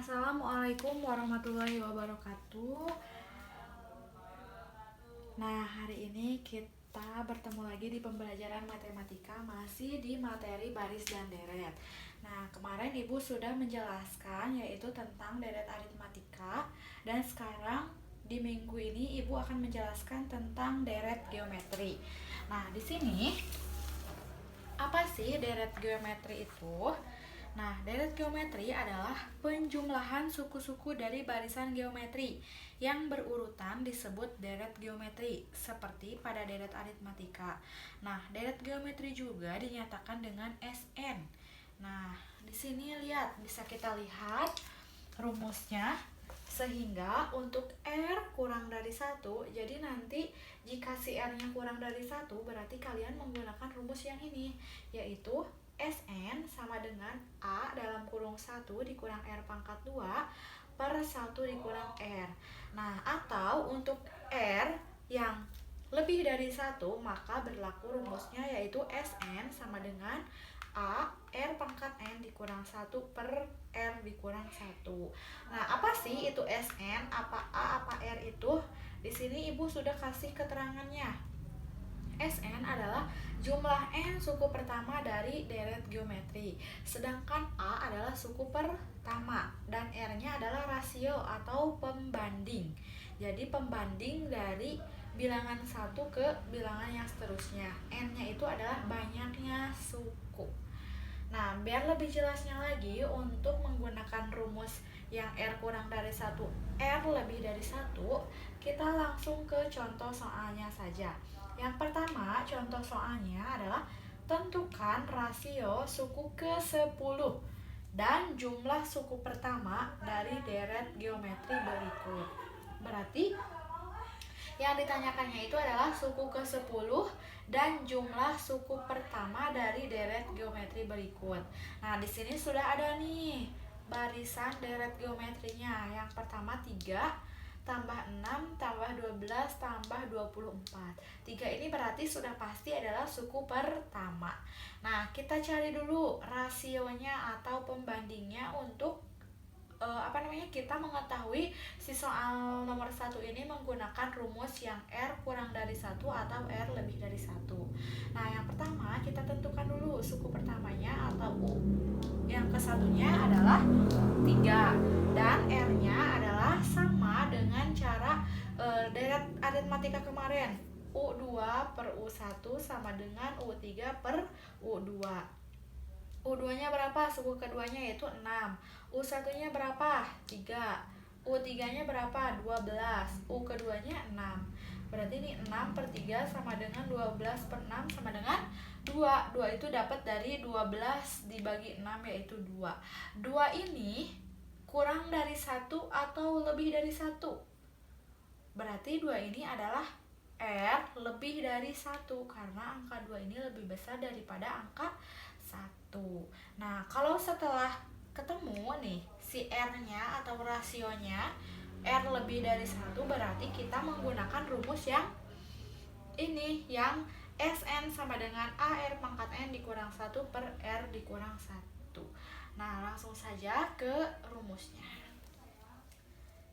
Assalamualaikum warahmatullahi wabarakatuh. Nah, hari ini kita bertemu lagi di pembelajaran matematika, masih di materi baris dan deret. Nah, kemarin Ibu sudah menjelaskan yaitu tentang deret aritmatika, dan sekarang di minggu ini Ibu akan menjelaskan tentang deret geometri. Nah, di sini apa sih deret geometri itu? Nah, deret geometri adalah penjumlahan suku-suku dari barisan geometri yang berurutan disebut deret geometri, seperti pada deret aritmatika. Nah, deret geometri juga dinyatakan dengan Sn. Nah, di sini bisa kita lihat rumusnya, sehingga untuk R kurang dari 1, jadi nanti jika si R-nya kurang dari 1, berarti kalian menggunakan rumus yang ini, yaitu Sn sama dengan A dalam kurung 1 dikurang R pangkat 2 per 1 dikurang R. Nah, atau untuk R yang lebih dari 1, maka berlaku rumusnya yaitu Sn sama dengan A R pangkat N dikurang 1 per R dikurang 1. Nah, apa sih itu Sn, apa A, apa R itu? Di sini Ibu sudah kasih keterangannya. Sn adalah jumlah N suku pertama dari deret geometri, sedangkan A adalah suku pertama, dan R-nya adalah rasio atau pembanding. Jadi pembanding dari bilangan 1 ke bilangan yang seterusnya. N-nya itu adalah banyaknya suku. Nah, biar lebih jelasnya lagi, untuk menggunakan rumus yang R kurang dari 1, R lebih dari 1, kita langsung ke contoh soalnya saja. Yang pertama, contoh soalnya adalah tentukan rasio suku ke-10 dan jumlah suku pertama dari deret geometri berikut. Berarti yang ditanyakannya itu adalah suku ke-10 dan jumlah suku pertama dari deret geometri berikut. Nah, di sini sudah ada nih barisan deret geometrinya. Yang pertama 3 tambah 6 tambah 12 tambah 24. 3 ini berarti sudah pasti adalah suku pertama. Nah, kita cari dulu rasionya atau pembandingnya untuk kita mengetahui si soal nomor 1 ini menggunakan rumus yang R kurang dari 1 atau R lebih dari 1. Nah, yang pertama kita tentukan dulu suku pertamanya atau U. Yang kesatunya adalah 3 dan R-nya adalah sama dengan cara deret aritmatika kemarin. U2 per U1 sama dengan U3 per U2. U2-nya berapa? Suku keduanya yaitu 6. U1-nya berapa? 3. U3-nya berapa? 12. U keduanya 6. Berarti ini 6 per 3 sama dengan 12 per 6 sama dengan 2. 2 itu dapat dari 12 dibagi 6 yaitu 2. 2 ini kurang dari 1 atau lebih dari 1. Berarti 2 ini adalah R lebih dari 1 karena angka 2 ini lebih besar daripada angka 1. Nah, kalau setelah ketemu nih si R-nya atau rasionya R lebih dari 1, berarti kita menggunakan rumus yang ini, yang Sn sama dengan AR pangkat N dikurang 1 per R dikurang 1. Nah, langsung saja ke rumusnya.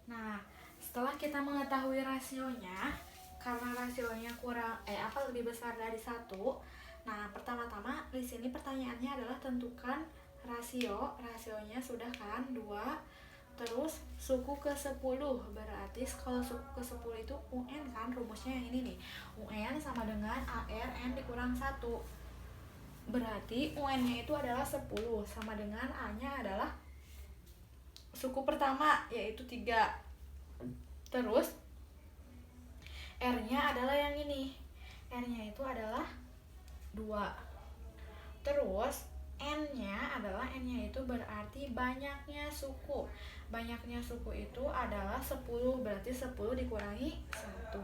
Nah, setelah kita mengetahui rasionya, karena rasionya lebih besar dari 1. Nah, pertama-tama di sini pertanyaannya adalah tentukan rasionya sudah kan 2. Terus suku ke-10, berarti kalau suku ke-10 itu UN kan, rumusnya yang ini nih. UN sama dengan AR N dikurang 1. Berarti UN-nya itu adalah 10 sama dengan A-nya adalah suku pertama yaitu 3. Terus R-nya adalah yang ini. R-nya itu adalah 2. Terus N-nya itu berarti banyaknya suku. Banyaknya suku itu adalah 10, berarti 10 dikurangi 1.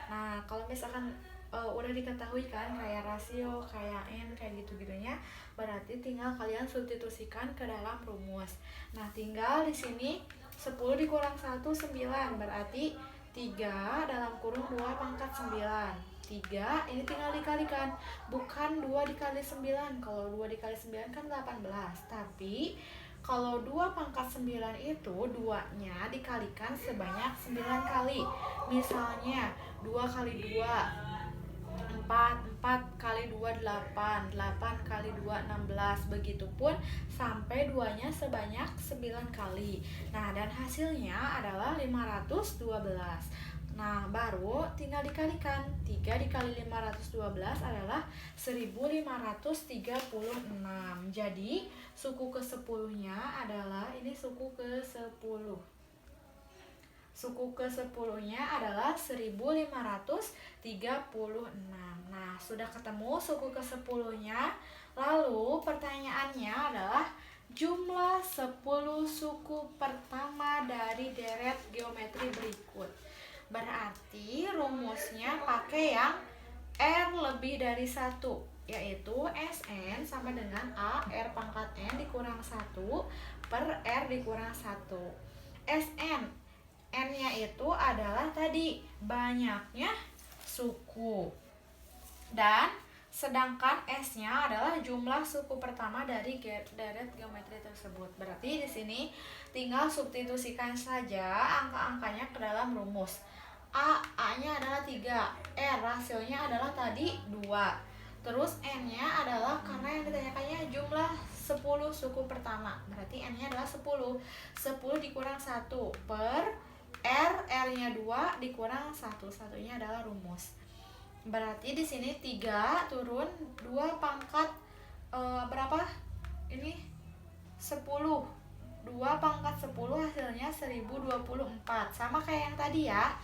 Nah, kalau misalkan udah diketahui kan kayak rasio, kayak N, kayak gitu-gitunya, berarti tinggal kalian substitusikan ke dalam rumus. Nah, tinggal di sini 10 dikurang 1, 9, berarti 3 dalam kurung 2 pangkat 9. 3 ini tinggal dikalikan, bukan 2 dikali 9. Kalau 2 dikali 9 kan 18, tapi Kalau 2 pangkat 9 itu 2-nya dikalikan sebanyak 9 kali. Misalnya 2 kali 2 4, 4 kali 2 8, 8 kali 2 16. Begitupun sampai 2-nya sebanyak 9 kali. Nah, dan hasilnya adalah 512. Nah, baru tinggal dikalikan. 3 dikali 512 adalah 1536. Jadi, suku ke-10-nya adalah ini suku ke-10. Suku ke-10-nya adalah 1536. Nah, sudah ketemu suku ke-10-nya. Lalu pertanyaannya adalah jumlah 10 suku pertama dari deret geometri berikut. Berarti rumusnya pakai yang R lebih dari 1, yaitu Sn sama dengan A R pangkat N dikurang 1 per R dikurang 1. Sn, N-nya itu adalah tadi banyaknya suku. Dan sedangkan S-nya adalah jumlah suku pertama dari deret geometri tersebut. Berarti di sini tinggal substitusikan saja angka-angkanya ke dalam rumus. A-nya adalah 3, rasionya adalah tadi 2. Terus N-nya adalah karena yang ditanyakannya jumlah 10 suku pertama. Berarti N-nya adalah 10. 10 dikurang 1 per R-nya 2 dikurang 1. Satunya adalah rumus. Berarti di sini 3 turun 2 pangkat berapa? Ini 10. 2 pangkat 10 hasilnya 1024. Sama kayak yang tadi ya.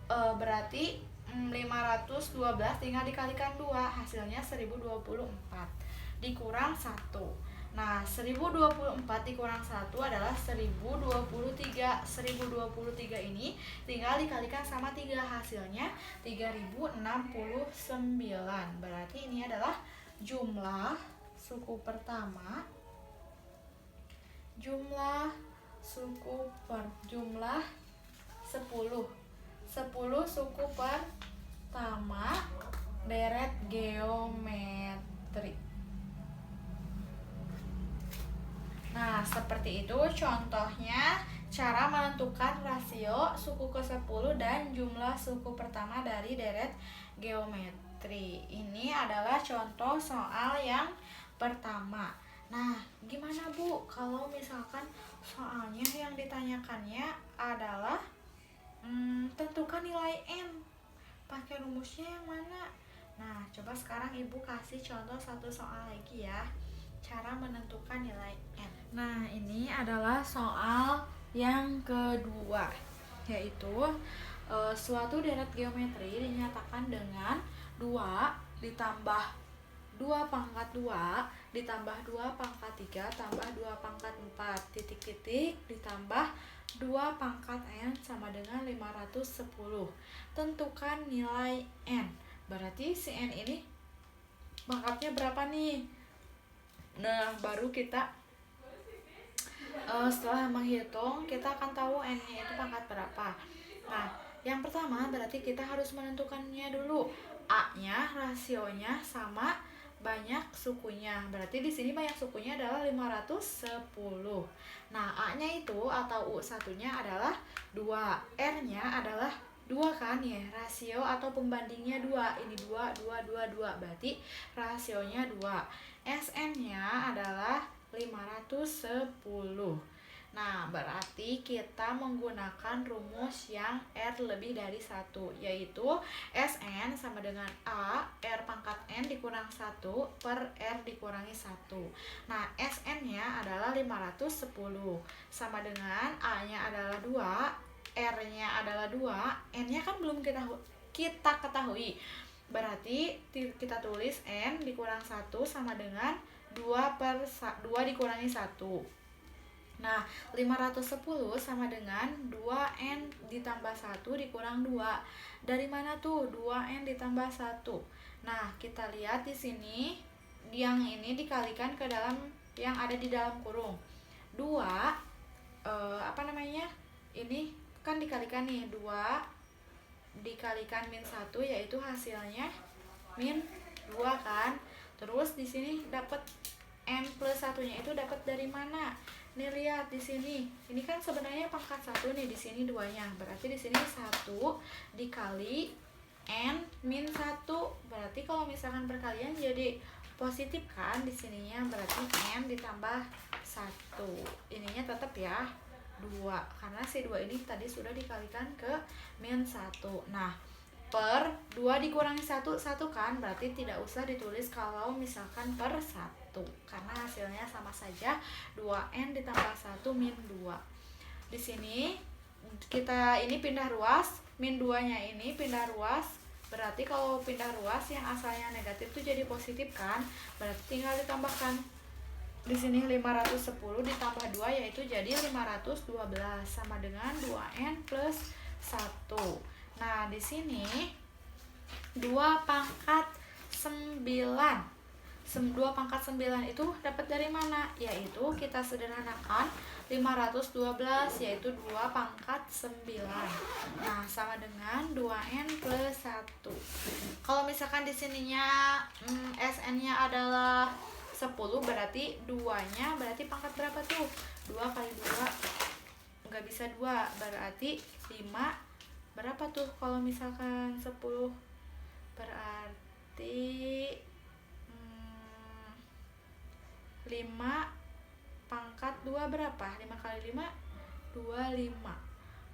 Berarti 512 tinggal dikalikan 2, hasilnya 1024 dikurang 1. Nah, 1024 dikurang 1 adalah 1023. 1023 ini tinggal dikalikan sama 3, hasilnya 3069. Berarti ini adalah jumlah suku pertama. Jumlah 10 suku pertama deret geometri. Nah, seperti itu contohnya cara menentukan rasio suku ke-10 dan jumlah suku pertama dari deret geometri. Ini adalah contoh soal yang pertama. Nah, gimana Bu kalau misalkan soalnya yang ditanyakannya adalah tentukan nilai N, pakai rumusnya yang mana? Nah, coba sekarang Ibu kasih contoh satu soal lagi ya, cara menentukan nilai N. Nah, ini adalah soal yang kedua, yaitu suatu deret geometri dinyatakan dengan 2 ditambah 2 pangkat 2 ditambah 2 pangkat 3 tambah 2 pangkat 4 titik-titik ditambah 2 pangkat N sama dengan 510. Tentukan nilai N. Berarti si N ini pangkatnya berapa nih? Nah, baru kita setelah menghitung kita akan tahu N-nya itu pangkat berapa. Nah, yang pertama berarti kita harus menentukannya dulu. A-nya rasionya sama banyak sukunya. Berarti di sini banyak sukunya adalah 510. Nah, A-nya itu atau U1-nya adalah 2. R-nya adalah 2 kan ya. Rasio atau pembandingnya 2. Ini 2, 2, 2, 2. Berarti rasionya 2. SN-nya adalah 510. Nah, berarti kita menggunakan rumus yang R lebih dari 1, yaitu Sn sama dengan A R pangkat N dikurang 1 per R dikurangi 1. Nah, Sn-nya adalah 510 sama dengan A-nya adalah 2, R-nya adalah 2, N-nya kan belum kita ketahui. Berarti kita tulis N dikurang 1 sama dengan 2 dikurangi 1. Nah, 510 sama dengan 2N ditambah 1 dikurang 2. Dari mana tuh 2N ditambah 1? Nah, kita lihat di sini yang ini dikalikan ke dalam yang ada di dalam kurung. 2 ini kan dikalikan nih, 2 dikalikan min 1 yaitu hasilnya min 2 kan. Terus di sini dapat N plus 1-nya itu dapat dari mana? Nih lihat di sini. Ini kan sebenarnya pangkat 1 nih, di sini 2-nya. Berarti di sini 1 dikali n min 1. Berarti kalau misalkan perkalian jadi positif kan di sininya, berarti n ditambah 1. Ininya tetap ya 2 karena si 2 ini tadi sudah dikalikan ke min 1. Nah, per 2 dikurangi 1 kan, berarti tidak usah ditulis kalau misalkan per 1 karena hasilnya sama saja, 2n ditambah 1 min 2. Di sini kita ini pindah ruas, min 2-nya ini pindah ruas. Berarti kalau pindah ruas yang asalnya negatif itu jadi positif kan? Berarti tinggal ditambahkan. Di sini 510 ditambah 2 yaitu jadi 512 sama dengan 2n plus 1. Nah, di sini 2 pangkat 9. 2 pangkat 9 itu dapat dari mana? Yaitu kita sederhanakan 512 yaitu 2 pangkat 9. Nah, sama dengan 2n plus 1. Kalau misalkan di sininya SN-nya adalah 10, berarti 2-nya berarti pangkat berapa tuh? 2 kali 2 nggak bisa 2, berarti 5. Berapa tuh kalau misalkan 10? Berarti 5 pangkat 2 berapa? 5 kali 5 25.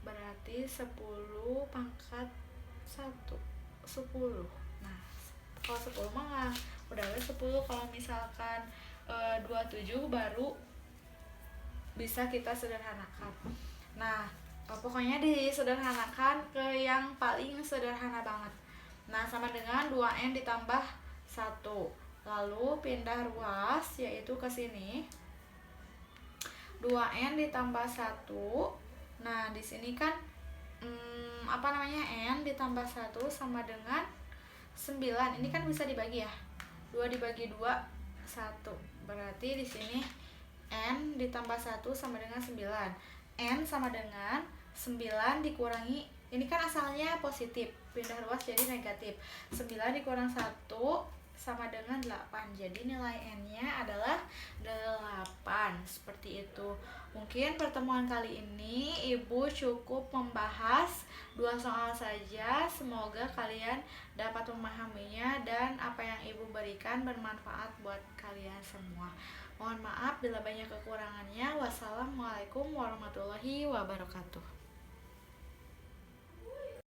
Berarti 10 pangkat 1 10. Nah, kalau 10 mah udah 10. Kalau misalkan 27 baru bisa kita sederhanakan. Nah, pokoknya disederhanakan ke yang paling sederhana banget. Nah, sama dengan 2n ditambah 1. Lalu pindah ruas yaitu ke sini. 2n ditambah 1. Nah, di sini kan n ditambah 1 sama dengan 9. Ini kan bisa dibagi ya. 2 dibagi 2 1. Berarti di sini n ditambah 1 sama dengan 9. N sama dengan 9 dikurangi, ini kan asalnya positif, pindah ruas jadi negatif. 9 dikurang 1 sama dengan 8. Jadi nilai n-nya adalah 8. Seperti itu. Mungkin pertemuan kali ini Ibu cukup membahas 2 soal saja. Semoga kalian dapat memahaminya dan apa yang Ibu berikan bermanfaat buat kalian semua. Mohon maaf bila banyak kekurangannya. Wassalamualaikum warahmatullahi wabarakatuh.